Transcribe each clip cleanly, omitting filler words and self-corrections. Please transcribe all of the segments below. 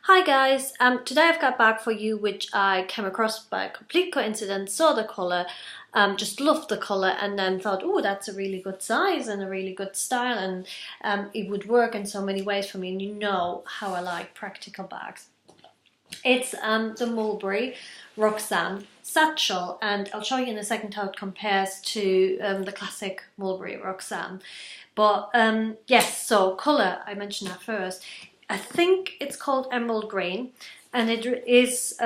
Hi guys, today I've got a bag for you which I came across by a complete coincidence, saw the colour, just loved the colour and then thought, oh, that's a really good size and a really good style and it would work in so many ways for me, and you know how I like practical bags. It's the Mulberry Roxanne Satchel, and I'll show you in a second how it compares to the classic Mulberry Roxanne. But yes, so colour, I mentioned that first. I think it's called emerald green, and it is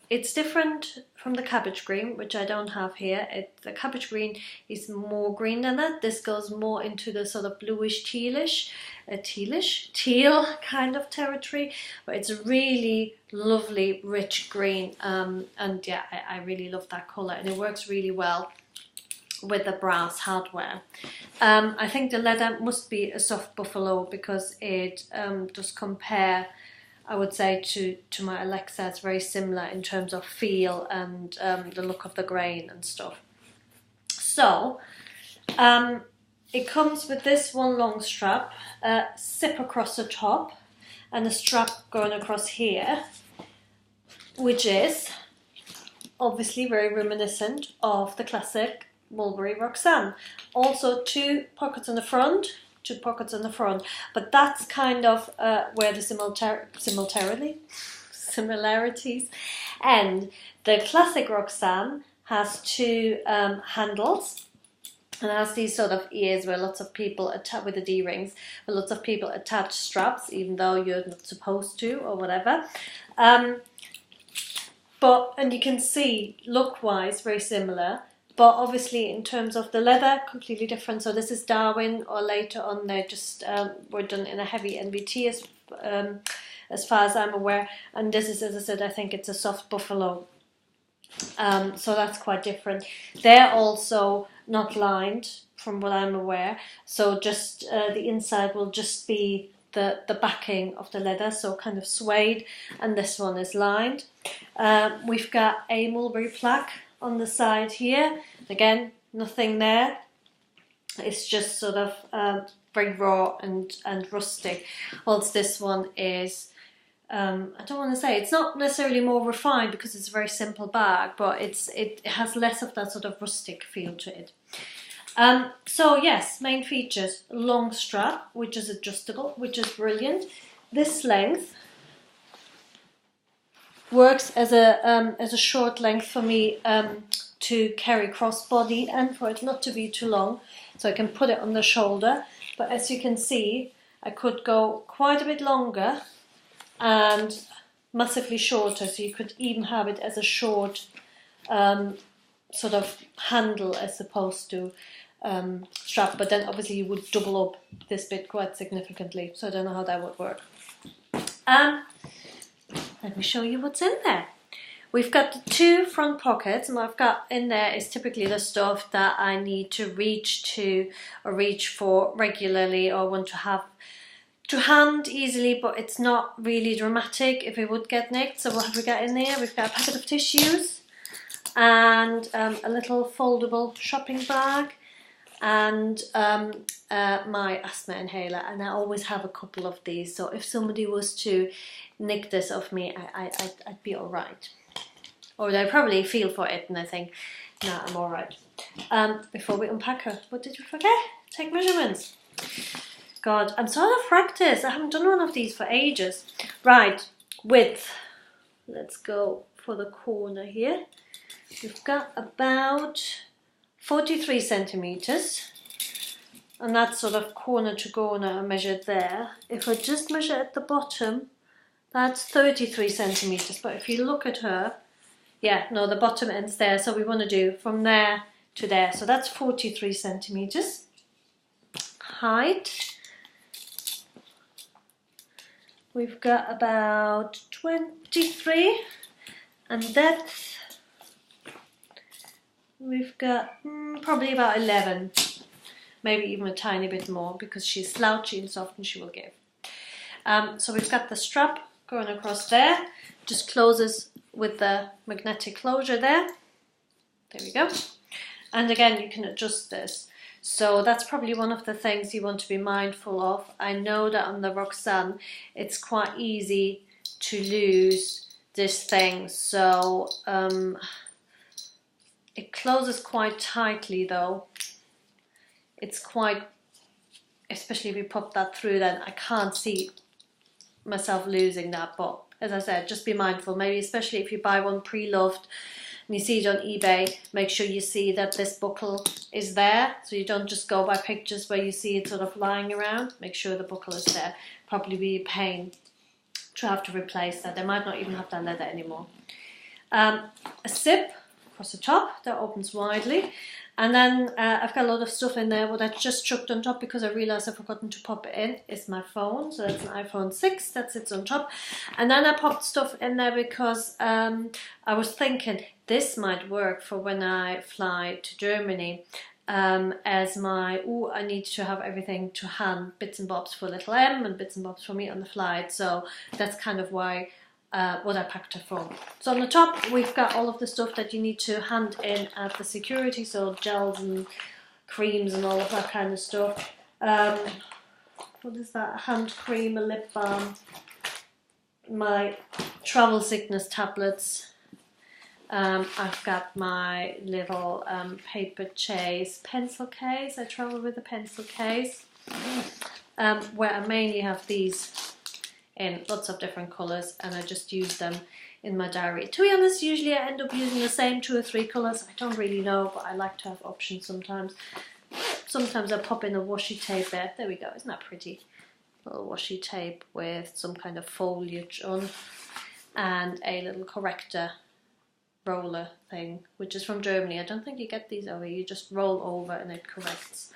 it's different from the cabbage green, which I don't have here. The cabbage green is more green than that. This goes more into the sort of bluish teal kind of territory, but it's a really lovely rich green, and yeah, I really love that colour, and it works really well with the brass hardware. I think the leather must be a soft buffalo because it does compare, I would say, to my Alexa. It's very similar in terms of feel and the look of the grain and stuff. So it comes with this one long strap, a zip across the top and a strap going across here, which is obviously very reminiscent of the classic Mulberry Roxanne. Also two pockets on the front, but that's kind of where the similarities end. The classic Roxanne has two handles and has these sort of ears where lots of people with the D-rings, where lots of people attach straps even though you're not supposed to or whatever. And you can see look-wise very similar, but obviously in terms of the leather, completely different. So this is Darwin, or later on they just were done in a heavy NBT as far as I'm aware. And this is, as I said, I think it's a soft buffalo. So that's quite different. They're also not lined from what I'm aware. So just the inside will just be the backing of the leather, so kind of suede, and this one is lined. We've got a mulberry plaque on the side here. Again, nothing there. It's just sort of very raw and rustic. Whilst this one is, I don't want to say, it's not necessarily more refined because it's a very simple bag, but it has less of that sort of rustic feel to it. So yes, main features: long strap, which is adjustable, which is brilliant. This length works as a short length for me to carry crossbody and for it not to be too long, so I can put it on the shoulder. But as you can see, I could go quite a bit longer and massively shorter, so you could even have it as a short sort of handle as opposed to strap, but then obviously you would double up this bit quite significantly, so I don't know how that would work. Let me show you what's in there. We've got the two front pockets, and what I've got in there is typically the stuff that I need to reach to or reach for regularly, or want to have to hand easily, but it's not really dramatic if it would get nicked. So what have we got in there? We've got a packet of tissues and a little foldable shopping bag and my asthma inhaler, and I always have a couple of these, so if somebody was to nick this off me, I'd be alright. Or they probably feel for it and I think, nah, I'm alright. Before we unpack her, what did we forget? Take measurements. God, I'm so out of practice. I haven't done one of these for ages. Right, width. Let's go for the corner here. We've got about 43 centimeters, and that's sort of corner to corner measured there. If I just measure at the bottom, that's 33 centimeters. But if you look at her, yeah, no, the bottom ends there. So we want to do from there to there. So that's 43 centimeters. Height, we've got about 23, and depth, we've got probably about 11, maybe even a tiny bit more because she's slouchy and soft and she will give. So we've got the strap going across there, just closes with the magnetic closure there. There we go. And again, you can adjust this. So that's probably one of the things you want to be mindful of. I know that on the Roxanne, it's quite easy to lose this thing. So it closes quite tightly though. It's quite, especially if you pop that through, then I can't see myself losing that. But as I said, just be mindful, maybe especially if you buy one pre-loved and you see it on eBay, make sure you see that this buckle is there, so you don't just go by pictures where you see it sort of lying around. Make sure the buckle is there. Probably be a pain to have to replace that. They might not even have that leather anymore. A zip across the top that opens widely. And then I've got a lot of stuff in there. What I just chucked on top because I realised I've forgotten to pop it in is my phone. So that's an iPhone 6 that sits on top. And then I popped stuff in there because I was thinking this might work for when I fly to Germany. As my, I need to have everything to hand, bits and bobs for little M and bits and bobs for me on the flight. So that's kind of why what I packed her for. So on the top we've got all of the stuff that you need to hand in at the security, so gels and creams and all of that kind of stuff. What is that? A hand cream, a lip balm, my travel sickness tablets. I've got my little paper chase pencil case. I travel with a pencil case where I mainly have these in lots of different colours, and I just use them in my diary. To be honest, usually I end up using the same 2 or 3 colours. I don't really know, but I like to have options sometimes. Sometimes I pop in a washi tape there. There we go, isn't that pretty? Little washi tape with some kind of foliage on, and a little corrector roller thing, which is from Germany. I don't think you get these over here. You just roll over and it corrects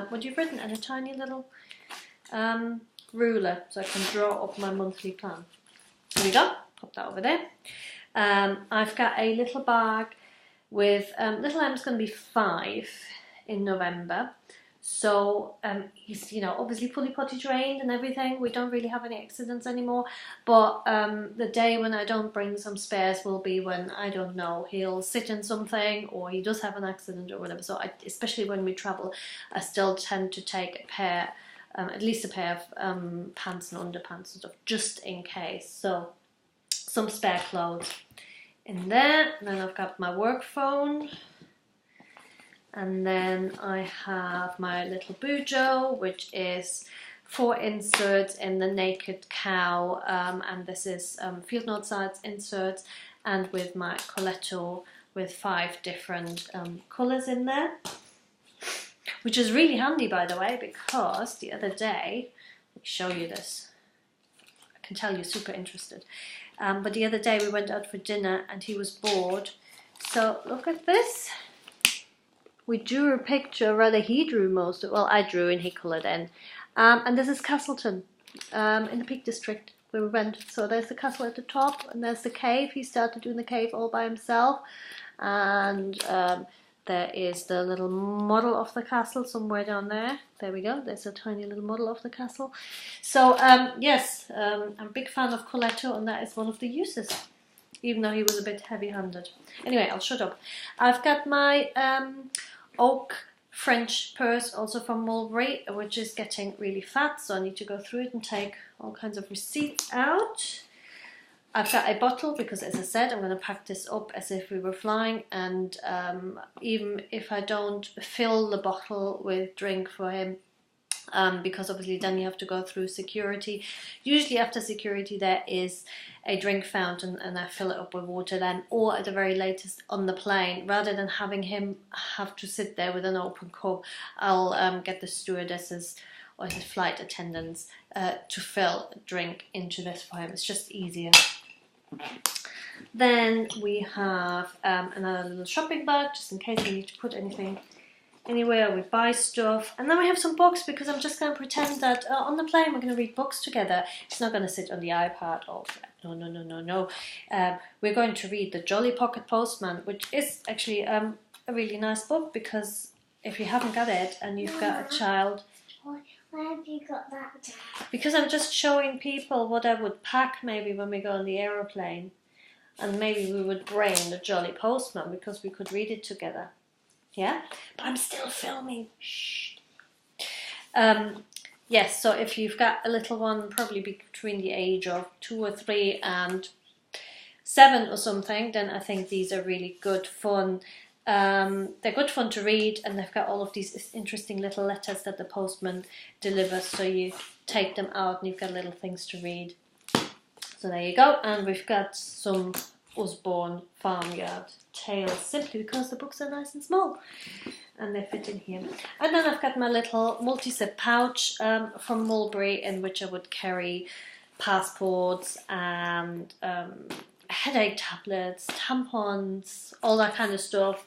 what you've written, and a tiny little ruler so I can draw up my monthly plan. There we go, pop that over there. I've got a little bag with, little M's going to be 5 in November, so he's, you know, obviously fully potty trained and everything. We don't really have any accidents anymore, but the day when I don't bring some spares will be when, I don't know, he'll sit in something or he does have an accident or whatever. So especially when we travel, I still tend to take a pair, at least a pair of pants and underpants and stuff, just in case. So some spare clothes in there. And then I've got my work phone. And then I have my little bujo, which is 4 inserts in the Naked Cow. And this is field note size inserts, and with my Coletto with 5 different colours in there. Which is really handy, by the way, because the other day, let me show you this. I can tell you're super interested. But the other day we went out for dinner and he was bored. So look at this. We drew a picture, rather he drew most of it. Well, I drew and he coloured in. And this is Castleton in the Peak District where we went. So there's the castle at the top and there's the cave. He started doing the cave all by himself. And there is the little model of the castle somewhere down there. There we go. There's a tiny little model of the castle. So yes, I'm a big fan of Coletto, and that is one of the uses, even though he was a bit heavy-handed. Anyway, I'll shut up. I've got my oak French purse, also from Mulberry, which is getting really fat, so I need to go through it and take all kinds of receipts out. I've got a bottle because, as I said, I'm going to pack this up as if we were flying, and even if I don't fill the bottle with drink for him, because obviously then you have to go through security. Usually after security there is a drink fountain and I fill it up with water then, or at the very latest on the plane. Rather than having him have to sit there with an open cup, I'll get the stewardesses or the flight attendants to fill a drink into this for him. It's just easier. Then we have another little shopping bag, just in case we need to put anything anywhere, we buy stuff. And then we have some books, because I'm just going to pretend that on the plane we're going to read books together. It's not going to sit on the iPad. Oh, no. We're going to read The Jolly Pocket Postman, which is actually a really nice book, because if you haven't got it and you've got a child... Why have you got that? Because I'm just showing people what I would pack maybe when we go on the aeroplane. And maybe we would bring The Jolly Postman, because we could read it together. Yeah? But I'm still filming. Shh. yes, so if you've got a little one, probably between the age of 2 or 3 and 7 or something, then I think these are really good fun. They're good fun to read, and they've got all of these interesting little letters that the postman delivers, so you take them out and you've got little things to read. So there you go, and we've got some Usborne Farmyard tales, simply because the books are nice and small and they fit in here. And then I've got my little multi-zip pouch from Mulberry, in which I would carry passports and headache tablets, tampons, all that kind of stuff,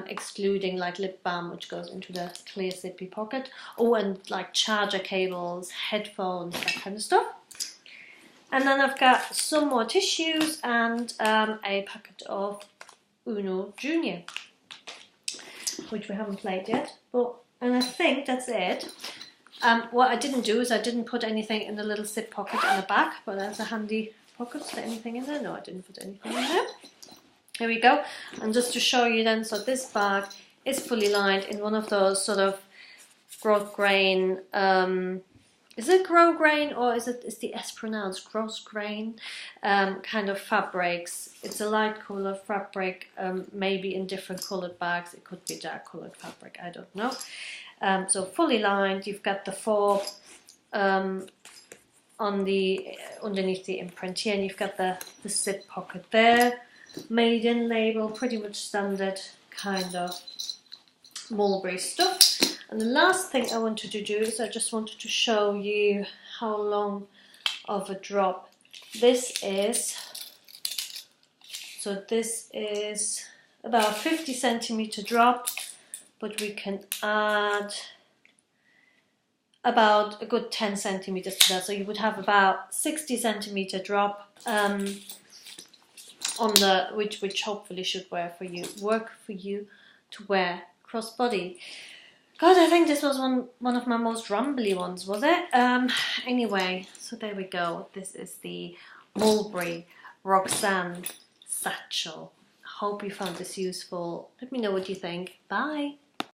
excluding like lip balm, which goes into the clear zippy pocket. Oh, and like charger cables, headphones, that kind of stuff. And then I've got some more tissues and a packet of Uno Junior, which we haven't played yet. And I think that's it. What I didn't do is I didn't put anything in the little zip pocket in the back, but there's a handy pocket. Is there anything in there? No, I didn't put anything in there. Here we go. And just to show you then, so this bag is fully lined in one of those sort of growth grain, is it grow grain or is the S pronounced gross grain kind of fabrics. It's a light colour fabric, maybe in different coloured bags. It could be dark coloured fabric, I don't know. So fully lined. You've got the 4 underneath the imprint here, and you've got the zip pocket there. Made in label, pretty much standard kind of Mulberry stuff. And the last thing I wanted to do is I just wanted to show you how long of a drop this is. So this is about 50 centimeter drop, but we can add about a good 10 centimeters to that. So you would have about 60 centimeter drop on the which hopefully should work for you to wear crossbody. God, I think this was one of my most rumbly ones, was it? Anyway, so there we go. This is the Mulberry Roxanne Satchel. I hope you found this useful. Let me know what you think. Bye.